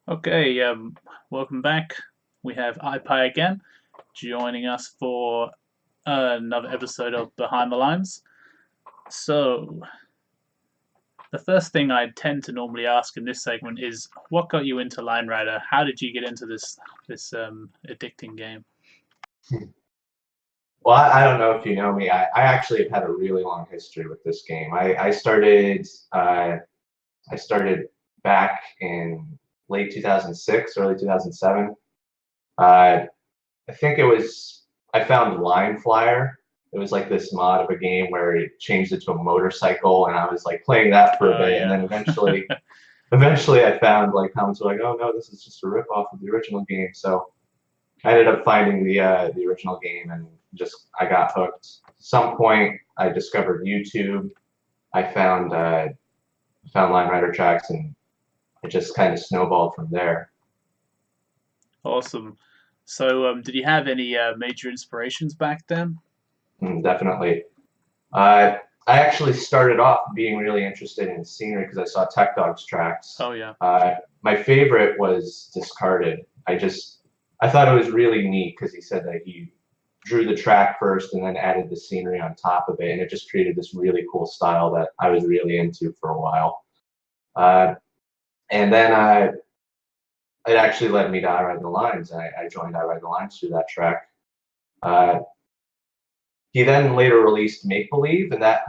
Okay, welcome back. We have iPi again joining us for another episode of Behind the Lines. So, the first thing I tend to normally ask in this segment is, what got you into Line Rider? How did you get into this addicting game? Well, I don't know if you know me. I actually have had a really long history with this game. I started back in late 2006, early 2007. Uh, I think I found Line Flyer. It was like this mod of a game where it changed it to a motorcycle, and I was like playing that for a bit, and Yeah. then eventually I found like comments were like, "Oh no, this is just a rip off of the original game." So I ended up finding the original game and just I got hooked. Some point I discovered YouTube. I found Line Rider tracks and it just kind of snowballed from there. Awesome. So, did you have any major inspirations back then? Definitely. Uh, I actually started off being really interested in scenery because I saw Tech Dog's tracks. Oh, yeah. My favorite was Discarded. I thought it was really neat because he said that he drew the track first and then added the scenery on top of it, and it just created this really cool style that I was really into for a while. Uh, and then it actually led me to I Ride the Lines. I joined I Ride the Lines through that track. Uh, he then later released Make Believe, and that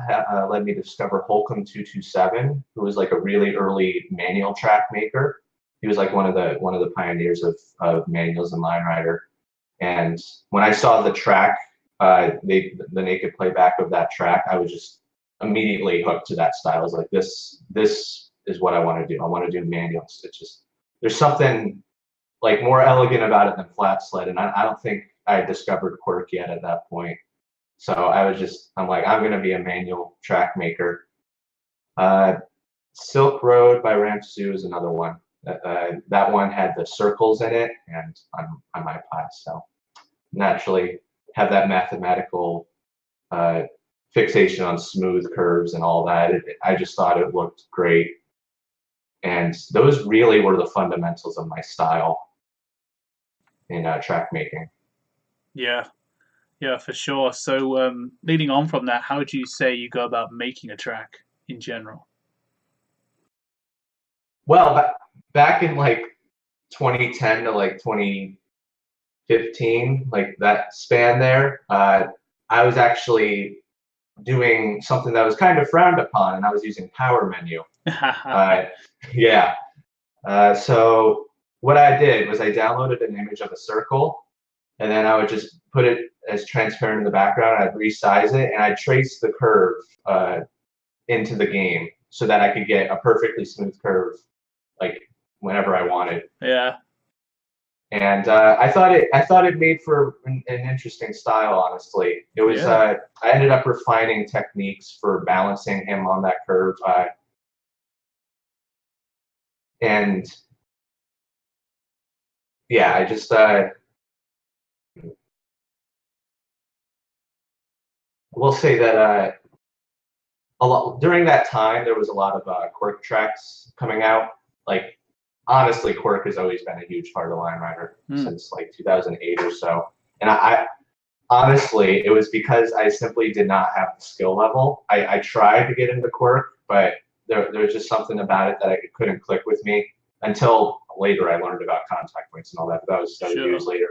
led me to discover Holcomb 227, who was like a really early manual track maker. He was like one of the pioneers of manuals in Line Rider. And when I saw the track, the naked playback of that track, I was just immediately hooked to that style. I was like, this is what I want to do. I want to do manuals. It's just there's something like more elegant about it than flat sled, and I don't think I had discovered Quirk yet at that point. So I'm like, I'm gonna be a manual track maker. Uh, Silk Road by Ramp Sue is another one. That one had the circles in it, and I'm iPi, so naturally have that mathematical uh, fixation on smooth curves and all that. I just thought it looked great, and those really were the fundamentals of my style in track making. Yeah, yeah, for sure. So, leading on from that, how would you say you go about making a track in general? Well, back in like 2010 to like 2015, like that span there, I was actually doing something that was kind of frowned upon, and I was using Power Menu. Uh, yeah. So what I did was I downloaded an image of a circle, and then I would just put it as transparent in the background. I'd resize it, and I'd trace the curve into the game so that I could get a perfectly smooth curve, like whenever I wanted. Yeah, And I thought it made for an interesting style. Honestly, it was. yeah. I ended up refining techniques for balancing him on that curve, and yeah, I just will say that a lot during that time there was a lot of Quirk tracks coming out. Like honestly, Quirk has always been a huge part of Line Rider Hmm. since like 2008 or so, and I honestly, it was because I simply did not have the skill level. I tried to get into Quirk, but there was just something about it that it couldn't click with me until later I learned about contact points and all that. But that was years Sure. later.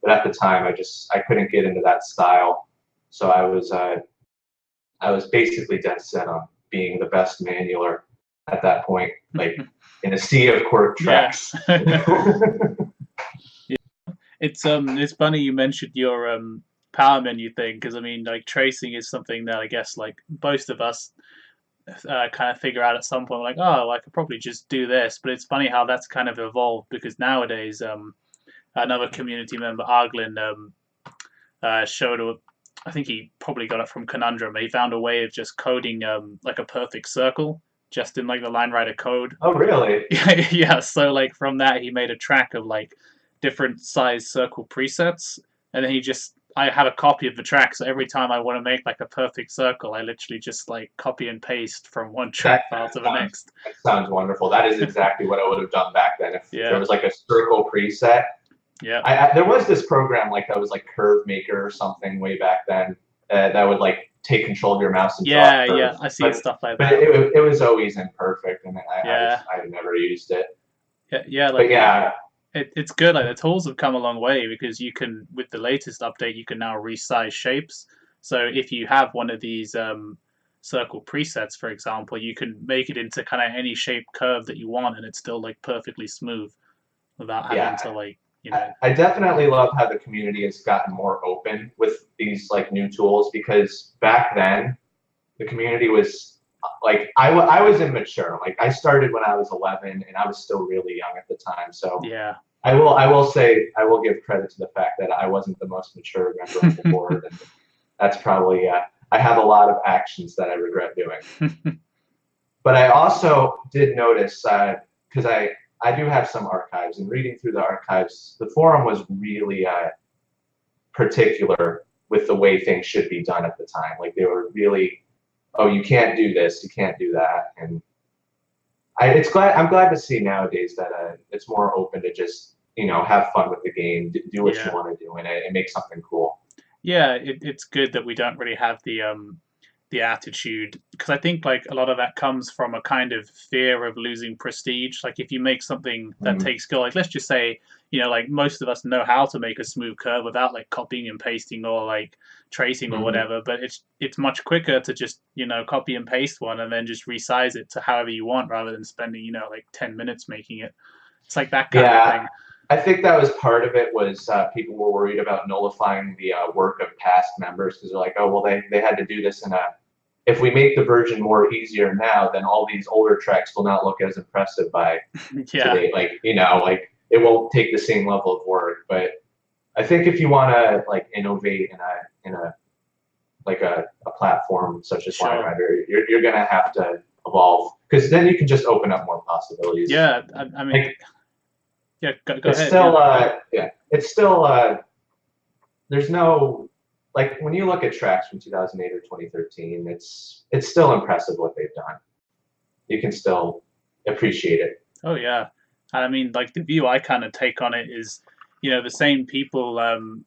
But at the time, I couldn't get into that style. So I was basically dead set on being the best manualer at that point, like in a sea of Quirk Yeah. tracks. It's funny you mentioned your power menu thing because I mean like tracing is something that I guess like most of us kind of figure out at some point like, oh, I could probably just do this, but it's funny how that's kind of evolved because nowadays another community member Arglin showed a, I think he probably got it from Conundrum. He found a way of just coding like a perfect circle just in like the line writer code. Oh, really? Yeah, so like from that he made a track of like different size circle presets, and then he just I have a copy of the track, so every time I want to make like a perfect circle, I literally just like copy and paste from one That, track file to the sounds next. that sounds wonderful. That is exactly what I would have done back then if there Yeah, was like a circle preset. yeah, There was this program like that was like Curve Maker or something way back then that would like take control of your mouse and draw yeah, yeah. curves. I've seen stuff like But that. it was always imperfect, and Yeah, I never used it. yeah, yeah. But Like yeah, it's good. Like the tools have come a long way because you can, with the latest update, you can now resize shapes. So if you have one of these circle presets, for example, you can make it into kind of any shape curve that you want, and it's still like perfectly smooth without having yeah, to like you know. I definitely love how the community has gotten more open with these like new tools because back then the community was like I was immature. Like I started when I was 11 and I was still really young at the time. So Yeah. I will say I will give credit to the fact that I wasn't the most mature member of the board, and that's probably I have a lot of actions that I regret doing. But I also did notice because I do have some archives, and reading through the archives, the forum was really particular with the way things should be done at the time. Like they were really, oh, you can't do this, you can't do that, and I'm glad to see nowadays that it's more open to just have fun with the game, do what you Yeah. want to do in it, and make something cool. Yeah, it's good that we don't really have the attitude because I think like a lot of that comes from a kind of fear of losing prestige. Like if you make something that Mm-hmm. takes skill, like let's just say, like most of us know how to make a smooth curve without like copying and pasting or like tracing or Mm-hmm. whatever, but it's much quicker to just, copy and paste one and then just resize it to however you want rather than spending, like 10 minutes making it. It's like that kind of Yeah, thing. I think that was part of it was people were worried about nullifying the work of past members because they're like, oh, well, they had to do this in a. If we make the version more easier now, then all these older tracks will not look as impressive by Yeah, today. Like like it won't take the same level of work. But I think if you want to like innovate in a like a platform such as Line sure. Rider, you're gonna have to evolve because then you can just open up more possibilities. Yeah, I mean, Like yeah, go it's ahead. Yeah. still yeah, it's still there's no like when you look at tracks from 2008 or 2013, it's still impressive what they've done. You can still appreciate it. Oh yeah, I mean, like the view I kind of take on it is, the same people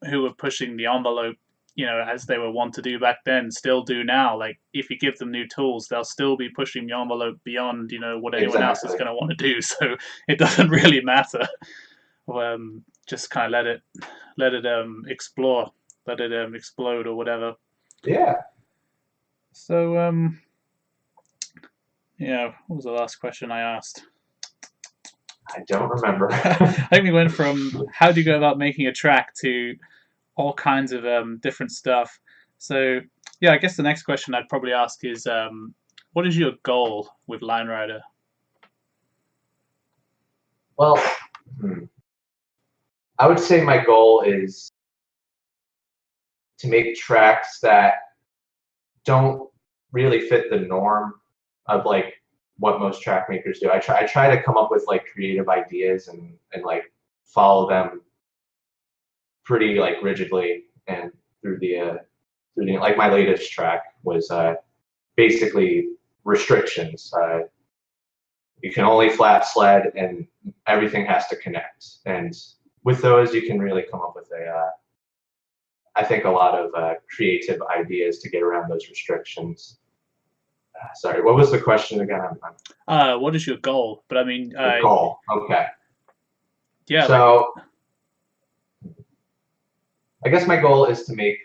who were pushing the envelope, as they were wont to do back then, still do now. Like if you give them new tools, they'll still be pushing the envelope beyond, what anyone else is Exactly. going to want to do. So it doesn't really matter. Just kind of let it explore, let it explode or whatever. Yeah, So yeah, what was the last question I asked? I don't remember. I think we went from how do you go about making a track to all kinds of different stuff. So yeah, I guess the next question I'd probably ask is, what is your goal with Line Rider? Well, I would say my goal is to make tracks that don't really fit the norm of like what most track makers do. I try to come up with like creative ideas and like follow them pretty like rigidly and through the like my latest track was basically restrictions. You can only flat sled and everything has to connect. And with those, you can really come up with I think a lot of creative ideas to get around those restrictions. Sorry, what was the question again? What is your goal? But I mean, The goal. Okay. yeah, like So I guess my goal is to make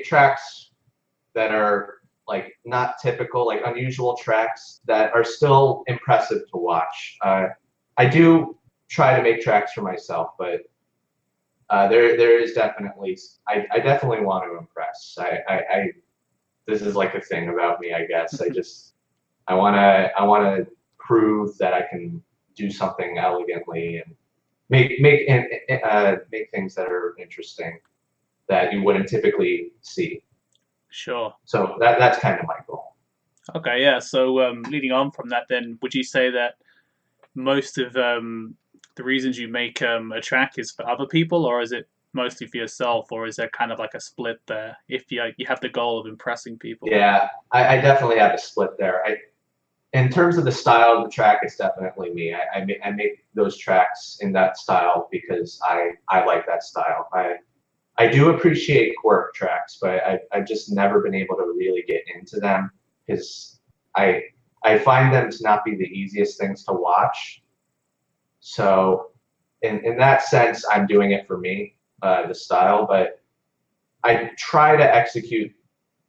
tracks that are like not typical, like unusual tracks that are still impressive to watch. I do try to make tracks for myself, but there is definitely I definitely want to impress. I this is like a thing about me, I guess. I wanna prove that I can do something elegantly and make things that are interesting that you wouldn't typically see. sure. So that's kind of my goal. Okay, yeah. So leading on from that, then, would you say that most of the reasons you make a track is for other people, or is it mostly for yourself, or is there kind of like a split there? If you have the goal of impressing people. Yeah, I definitely have a split there. In terms of the style of the track, it's definitely me. I make those tracks in that style because I like that style. I do appreciate quirk tracks, but I've just never been able to really get into them because I I find them to not be the easiest things to watch. So in that sense, I'm doing it for me, the style, but I try to execute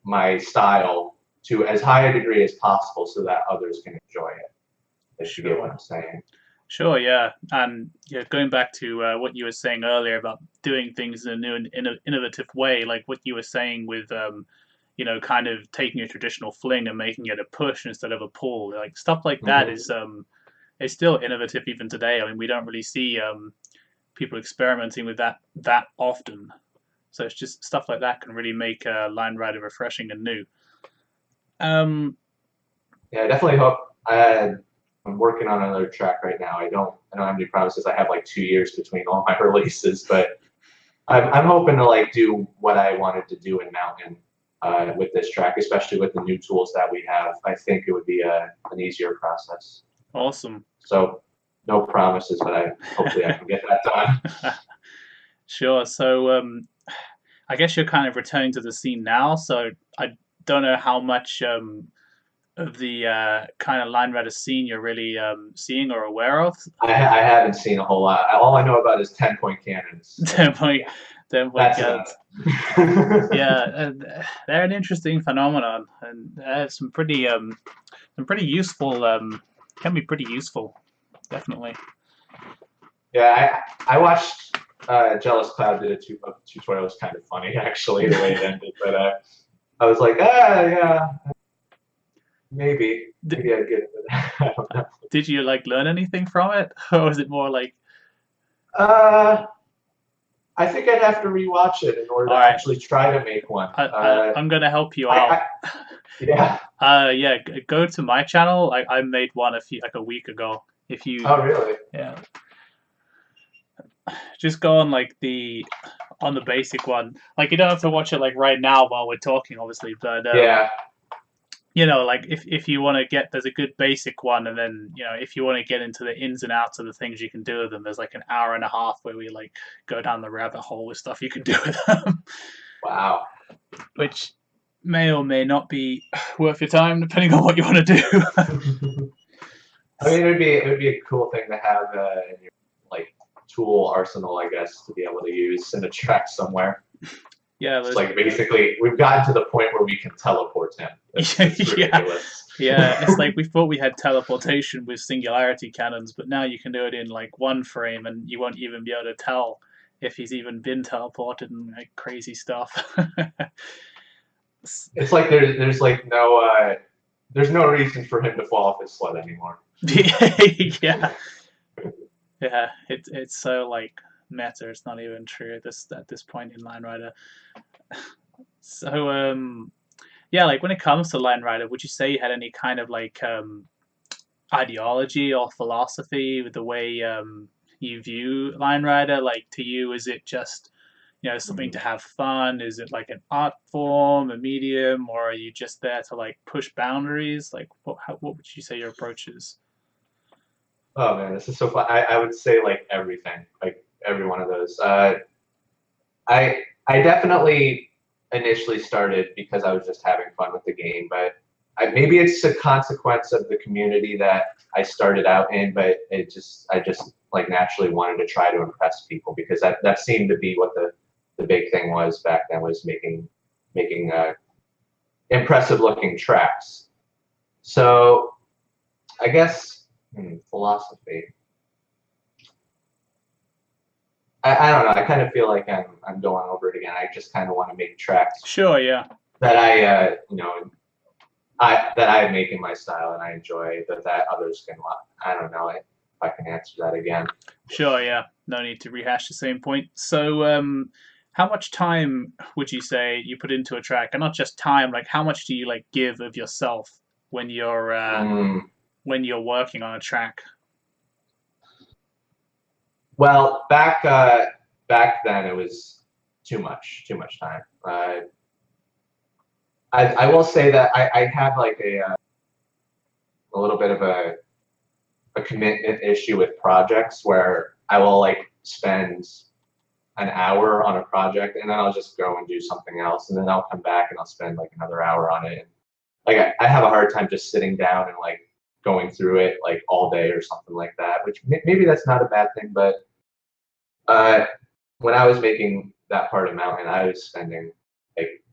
my style to as high a degree as possible so that others can enjoy it, if you get what Sure. I'm saying. Sure, yeah, and yeah, going back to what you were saying earlier about doing things in a new and innovative way, like what you were saying with, kind of taking a traditional fling and making it a push instead of a pull, like stuff like that Hmm. is still innovative even today. I mean, we don't really see people experimenting with that often, so it's just stuff like that can really make line rider refreshing and new. Um, Yeah, I definitely hope. I'm working on another track right now. I don't have any promises. I have like 2 years between all my releases, but I'm hoping to like do what I wanted to do in Mountain with this track, especially with the new tools that we have. I think it would be an easier process. awesome. So no promises, but hopefully I can get that done. Sure. So, I guess you're kind of returning to the scene now. So I don't know how much of the kind of line rider scene you're really seeing or aware of. I haven't seen a whole lot. All I know about is 10-point cannons, ten and point, yeah, 10 point that's about guns. it. Yeah, they're an interesting phenomenon, and some pretty useful. Can be pretty useful, definitely. Yeah, I watched Jealous Cloud did a tutorial. It was kind of funny actually the way it ended, but I was like, yeah, Did, maybe I'd get into that. I don't know. did you like learn anything from it, or was it more like, Uh, I think I'd have to rewatch it in order all to right, actually try to make one. I'm gonna help you out. I yeah. Yeah, go to my channel. I made one like a week ago. If you, Oh, really? yeah, just go on like on the basic one. Like you don't have to watch it like right now while we're talking, obviously. But Yeah. like if you want to get, there's a good basic one, and then if you want to get into the ins and outs of the things you can do with them, there's like an hour and a half where we like go down the rabbit hole with stuff you can do with them, Wow. which may or may not be worth your time depending on what you want to do. I mean, it would be a cool thing to have in your like tool arsenal, I guess, to be able to use in a track somewhere. Yeah, It's like basically we've gotten to the point where we can teleport him. That's yeah, ridiculous. yeah. It's like we thought we had teleportation with singularity cannons, but now you can do it in like one frame, and you won't even be able to tell if he's even been teleported and like crazy stuff. It's like there's like no there's no reason for him to fall off his sled anymore. Yeah, yeah. It's so like meta. It's not even true at this point in Line Rider. So yeah, like when it comes to Line Rider, would you say you had any kind of like ideology or philosophy with the way you view Line Rider? Like to you, is it just something to have fun? Is it like an art form, a medium, or are you just there to like push boundaries? Like what would you say your approach is? Oh man, this is so fun. I would say like everything, like every one of those. I definitely initially started because I was just having fun with the game, but maybe it's a consequence of the community that I started out in. But I just like naturally wanted to try to impress people because that seemed to be what the big thing was back then, was making impressive looking tracks. So I guess philosophy. I don't know. I kind of feel like I'm going over it again. I just kind of want to make tracks Sure, yeah. that that I make in my style and I enjoy that others can watch. I don't know if I can answer that again. Sure, yeah. No need to rehash the same point. So, how much time would you say you put into a track, and not just time? Like, how much do you like give of yourself when Mm, you're working on a track? well, back back then it was too much time. I will say that I have like a little bit of a commitment issue with projects where I will like spend an hour on a project and then I'll just go and do something else and then I'll come back and I'll spend like another hour on it. And, like I have a hard time just sitting down and like going through it like all day or something like that, which maybe that's not a bad thing, but when I was making that part of Mountain, I was spending like,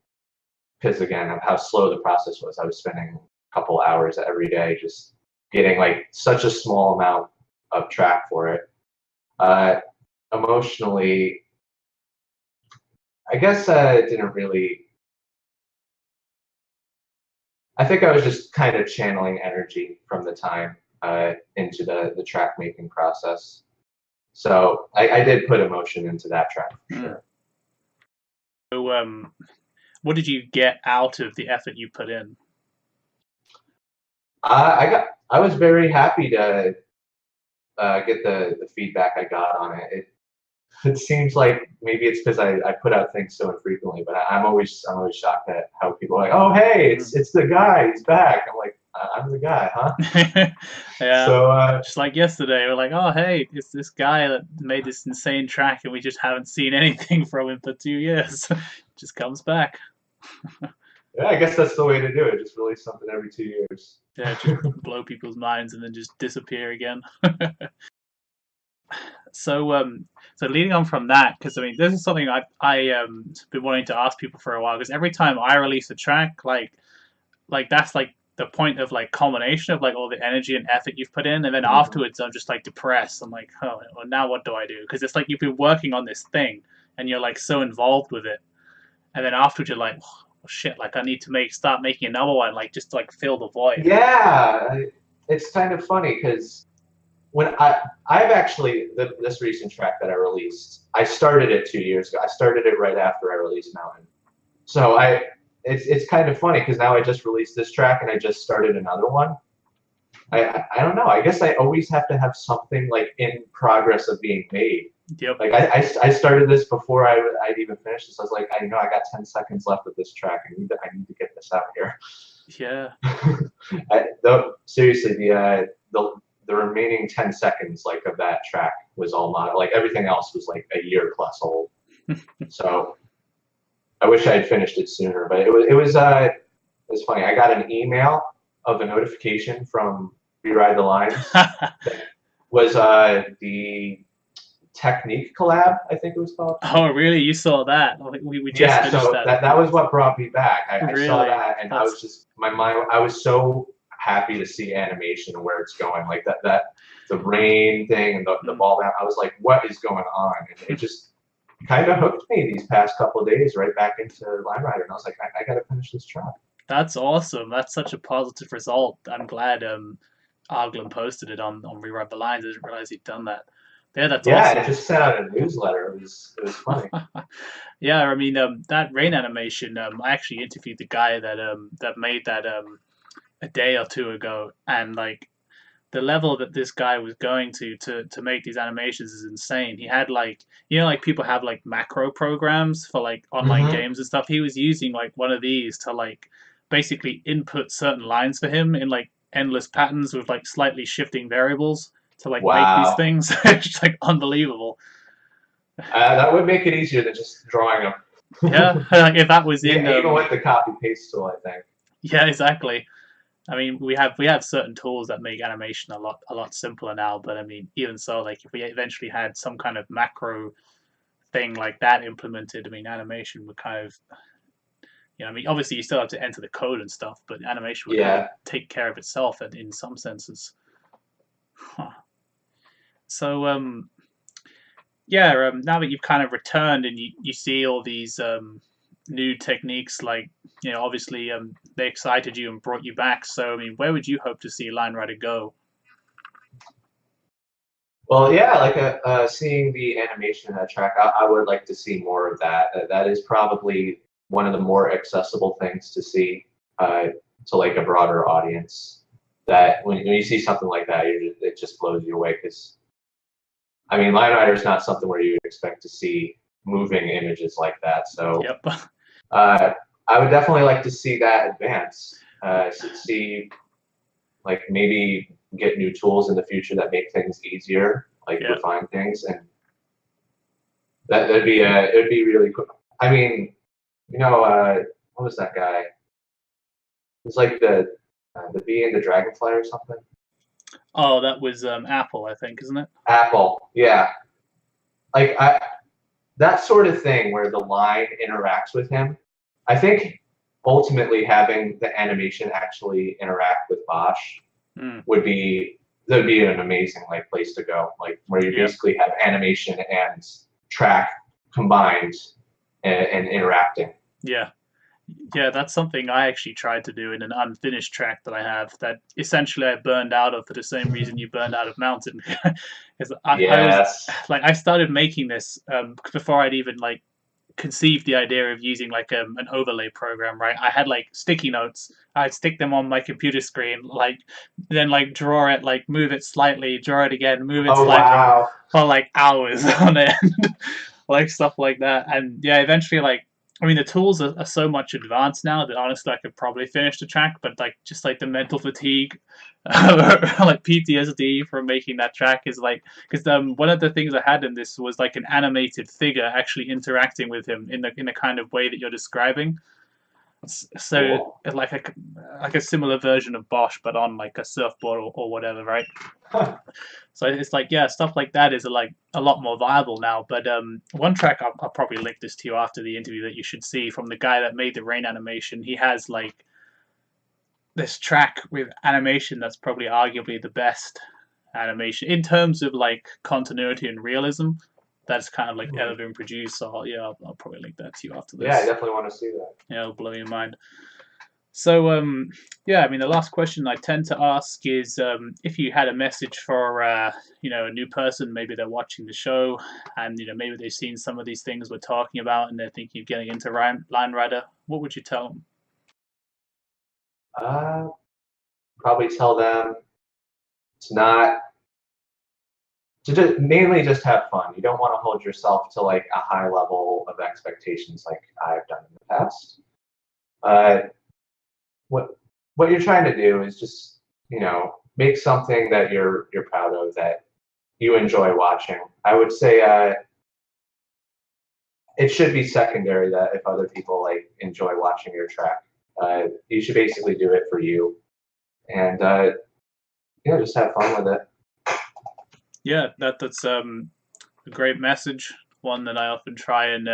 because again of how slow the process was, I was spending a couple hours every day just getting like such a small amount of track for it. Emotionally, I guess it didn't really. I think I was just kind of channeling energy from the time into the track making process. So I did put emotion into that track for sure. So, what did you get out of the effort you put in? I was very happy to get the feedback I got on it. It seems like maybe it's because I put out things so infrequently, but I'm always shocked at how people are like, oh hey, it's the guy, he's back. I'm like, I'm the guy, huh? Yeah. So just like yesterday, we're like, oh hey, it's this guy that made this insane track, and we just haven't seen anything from him for 2 years. Just comes back. yeah, I guess that's the way to do it. Just release something every 2 years. Yeah, just blow people's minds and then just disappear again. So, so leading on from that, because I mean, this is something I been wanting to ask people for a while. Because every time I release a track, like that's like the point of like culmination of like all the energy and effort you've put in, and then afterwards I'm just like depressed. I'm like, oh, well, now what do I do? Because it's like you've been working on this thing and you're like so involved with it, and then afterwards you're like, oh, shit, like I need to start making another one, like just to like fill the void. Yeah, it's kind of funny because when I've actually this recent track that I released, I started it 2 years ago. I started it right after I released Mountain. So it's kind of funny because now I just released this track and I just started another one. I don't know. I guess I always have to have something like in progress of being made. Yep. Like I started this before I'd even finished this. I was like, I know I got 10 seconds left of this track. I need to get this out here. Yeah. Seriously, the remaining 10 seconds like of that track was all not like everything else was like a year plus old. So I wish I had finished it sooner, but it was funny. I got an email of a notification from Rewrite the Lines that was the Technique collab, I think it was called. Oh, really? You saw that? We just finished so that. That was what brought me back. I Really? saw that, and I was just my mind. I was so happy to see animation and where it's going, like that the rain thing and the ball down. I was like, what is going on? And it just kind of hooked me these past couple of days right back into Line Rider, and I was like, I got to finish this track. That's awesome. That's such a positive result. I'm glad Arglen posted it on Rewrite the Lines. I didn't realize he'd done that. Yeah, that's awesome. Yeah, it just sent out a newsletter. It was funny. Yeah, I mean that rain animation. I actually interviewed the guy that made that a day or two ago, and like the level that this guy was going to make these animations is insane. He had like like people have like macro programs for like online games and stuff. He was using like one of these to like basically input certain lines for him in like endless patterns with like slightly shifting variables to like make these things. It's just like unbelievable. That would make it easier than just drawing them. Yeah, like if that was in even with the copy paste tool, I think. Yeah, exactly. I mean, we have certain tools that make animation a lot simpler now. But I mean, even so, like if we eventually had some kind of macro thing like that implemented, I mean, animation would kind of, I mean, obviously you still have to enter the code and stuff, but animation would kind of take care of itself in some senses. Huh. So now that you've kind of returned and you see all these new techniques, like obviously they excited you and brought you back. So I mean, where would you hope to see Line Rider go? Well, yeah, like seeing the animation in that track, I would like to see more of that. That is probably one of the more accessible things to see to like a broader audience. That when you see something like that, it just blows you away because I mean, Line Rider is not something where you would expect to see moving images like that. So Yep. uh, I would definitely like to see that advance. See, like maybe get new tools in the future that make things easier, like Yeah. refine things, and that'd be it'd be really cool. I mean, what was that guy? It's like the bee and the dragonfly or something. Oh, that was Apple, I think, isn't it? Apple, yeah. Like that sort of thing where the line interacts with him. I think ultimately having the animation actually interact with Bosch Mm. would be an amazing like place to go. Like where you Yep. basically have animation and track combined and interacting. Yeah. Yeah, that's something I actually tried to do in an unfinished track that I have that essentially I burned out of for the same reason you burned out of Mountain. Because I was Yes. like, I started making this before I'd even like conceived the idea of using like an overlay program, right? I had like sticky notes. I'd stick them on my computer screen, like then like draw it, like move it slightly, draw it again, move it Oh slightly wow. for like hours on end, like stuff like that. And yeah, eventually like I mean, the tools are so much advanced now that honestly, I could probably finish the track, but like just like the mental fatigue, like PTSD from making that track is like because one of the things I had in this was like an animated figure actually interacting with him in the kind of way that you're describing. So Cool. like a similar version of Bosch, but on like a surfboard or whatever, right? So it's like yeah, stuff like that is like a lot more viable now. But one track I'll probably link this to you after the interview that you should see from the guy that made the rain animation. He has like this track with animation that's probably arguably the best animation in terms of like continuity and realism. That's kind of like Hmm. editor and produce. So yeah, I'll probably link that to you after Yeah, I this. definitely want to see that. Yeah, it'll blow your mind. So, yeah, I mean, the last question I tend to ask is if you had a message for, a new person, maybe they're watching the show and, maybe they've seen some of these things we're talking about and they're thinking of getting into Line Rider, what would you tell them? Uh, Probably tell them to not to just mainly just have fun. You don't want to hold yourself to like a high level of expectations like I've done in the past. Uh, what what you're trying to do is just make something that you're proud of that you enjoy watching. I would say it should be secondary that if other people like enjoy watching your track, you should basically do it for you and just have fun with it. Yeah, that's a great message, one that I often try and,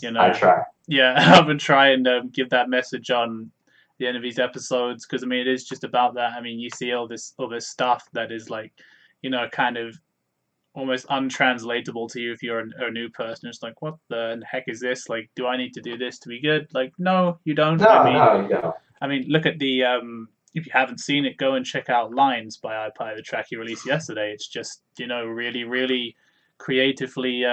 you I know, try. yeah, I often try and give that message on the end of these episodes because I mean it is just about that. I mean you see all this stuff that is like, kind of almost untranslatable to you if you're a new person. It's like, what the heck is this? Like, do I need to do this to be good? Like, no, you don't. I No, mean, no, you don't. look at the if you haven't seen it, go and check out Lines by iPi, the track you released yesterday. It's just really really creatively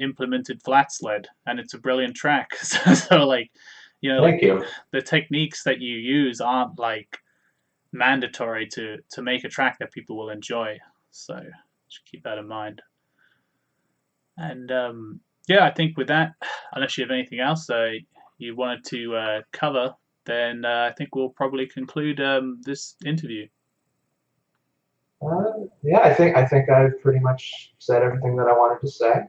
implemented flat sled, and it's a brilliant track. So like, like Thank you. the techniques that you use aren't like mandatory to make a track that people will enjoy. So just keep that in mind. And yeah, I think with that, unless you have anything else you wanted to cover, then I think we'll probably conclude this interview. Yeah, I think I've pretty much said everything that I wanted to say.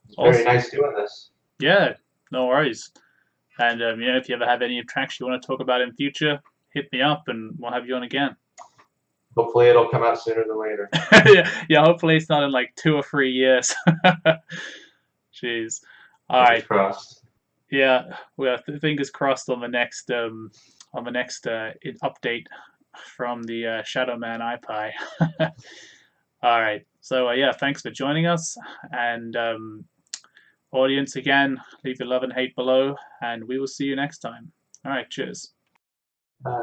It's very Awesome. nice doing this. Yeah, no worries. And if you ever have any tracks you want to talk about in future, hit me up and we'll have you on again. Hopefully, it'll come out sooner than later. Yeah, hopefully it's not in like 2 or 3 years. Jeez. All Fingers right. crossed. Yeah, well, fingers crossed on the next update from the Shadow Man iPi. All right. So yeah, thanks for joining us, and audience again, leave your love and hate below, and we will see you next time. All right. Cheers. Uh,